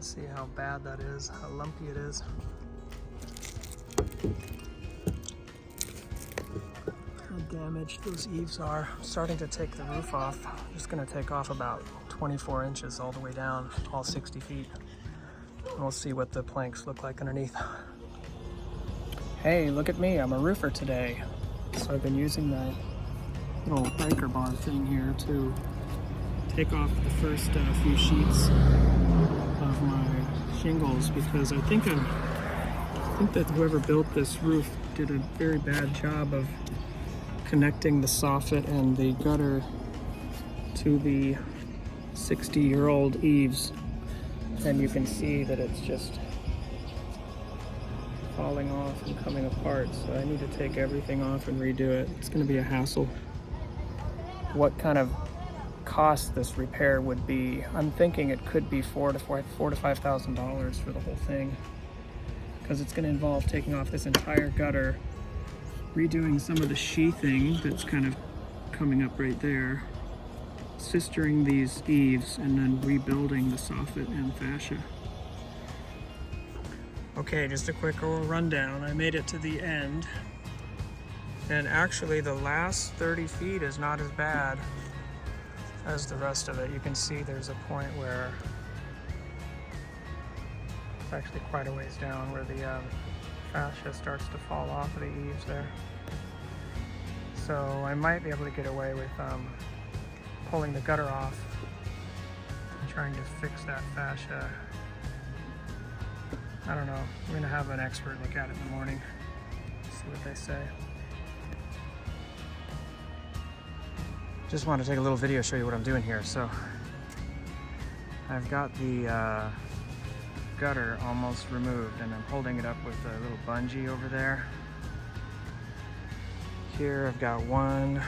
See how bad that is, how lumpy it is. How damaged those eaves are. I'm starting to take the roof off. I'm just gonna take off about 24 inches all the way down, all 60 feet. And we'll see what the planks look like underneath. Hey, look at me, I'm a roofer today. So I've been using that little breaker bar thing here to take off the first few sheets of my shingles, because I think that whoever built this roof did a very bad job of connecting the soffit and the gutter to the 60-year-old eaves, and you can see that it's just falling off and coming apart. So I need to take everything off and redo it. It's going to be a hassle. What kind of cost this repair would be? I'm thinking it could be $4,000 to $5,000 for the whole thing, because it's going to involve taking off this entire gutter, redoing some of the sheathing that's kind of coming up right there, sistering these eaves, and then rebuilding the soffit and fascia. Okay, just a quick rundown. I made it to the end, and actually the last 30 feet is not as bad as the rest of it. You can see there's a point where it's actually quite a ways down where the fascia starts to fall off of the eaves there. So I might be able to get away with pulling the gutter off and trying to fix that fascia. I don't know. I'm gonna have an expert look at it in the morning, see what they say. Just want to take a little video, show you what I'm doing here. So I've got the gutter almost removed, and I'm holding it up with a little bungee over there. Here I've got 1,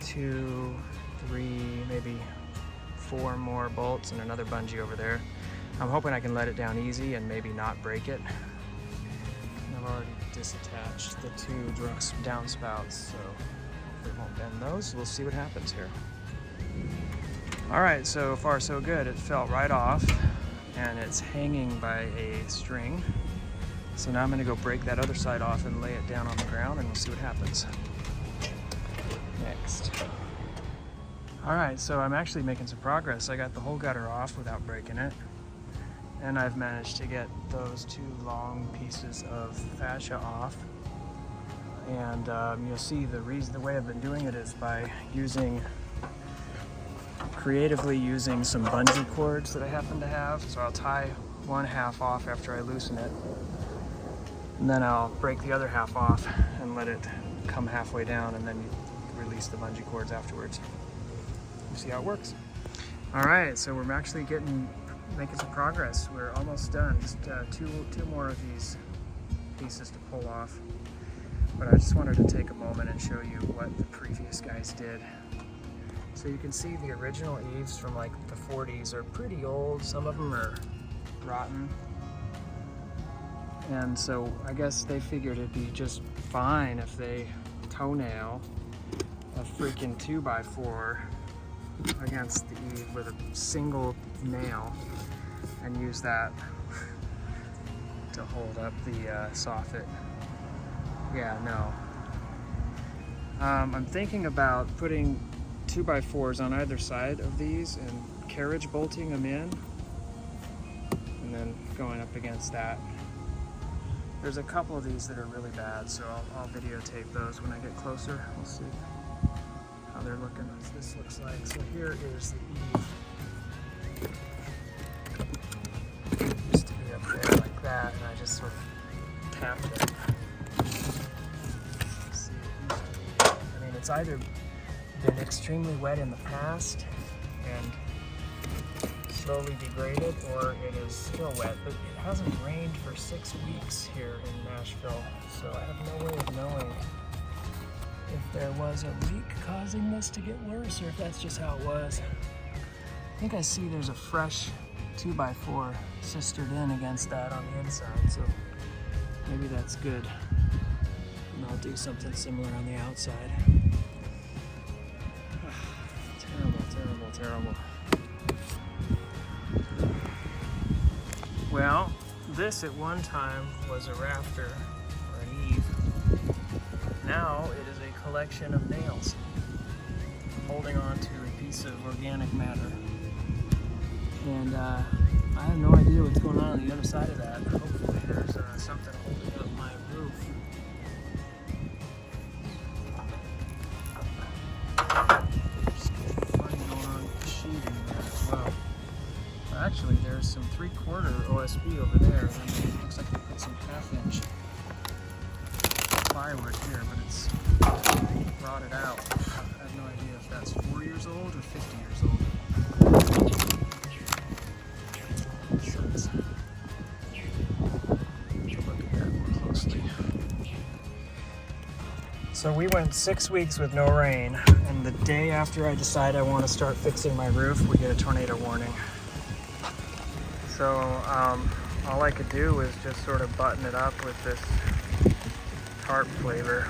2, 3, maybe 4 more bolts and another bungee over there. I'm hoping I can let it down easy and maybe not break it. And I've already disattached the 2 downspouts, so it won't bend those. We'll see what happens here. All right, so far so good. It fell right off, and it's hanging by a string. So now I'm gonna go break that other side off and lay it down on the ground, and we'll see what happens next. All right, so I'm actually making some progress. I got the whole gutter off without breaking it, and I've managed to get those 2 long pieces of fascia off. And you'll see the way I've been doing it is by creatively using some bungee cords that I happen to have. So I'll tie 1 half off after I loosen it, and then I'll break the other half off and let it come halfway down, and then you release the bungee cords afterwards. You see how it works. All right, so we're actually making some progress. We're almost done. Just two more of these pieces to pull off. But I just wanted to take a moment and show you what the previous guys did. So you can see the original eaves from like the 40s are pretty old. Some of them are rotten. And so I guess they figured it'd be just fine if they toenail a freaking 2x4 against the eave with a single nail and use that to hold up the soffit. Yeah, no. I'm thinking about putting 2x4s on either side of these and carriage bolting them in, and then going up against that. There's a couple of these that are really bad, so I'll videotape those when I get closer. We'll see how they're looking, what this looks like. So here is the eave. It used to be up there like that, and I just sort of tapped it. It's either been extremely wet in the past and slowly degraded, or it is still wet, but it hasn't rained for 6 weeks here in Nashville, so I have no way of knowing if there was a leak causing this to get worse, or if that's just how it was. I think I see there's a fresh 2x4 sistered in against that on the inside, so maybe that's good. And I'll do something similar on the outside. Terrible, terrible, terrible. Now, this at one time was a rafter or an eave. Now it is a collection of nails holding on to a piece of organic matter. And I have no idea what's going on the other side of that. Hopefully there's something holding up my roof. There's funny going on with the sheeting there as well. Actually, there's some 3/4 OSB over there. And it looks like they put some 1/2-inch plywood here, but it's rotted out. I have no idea if that's 4 years old or 50 years old. Let's look at that more closely. So we went 6 weeks with no rain, and the day after I decide I want to start fixing my roof, we get a tornado warning. So all I could do was just sort of button it up with this tarp flavor.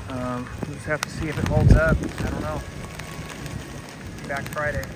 We'll just have to see if it holds up. I don't know. Back Friday.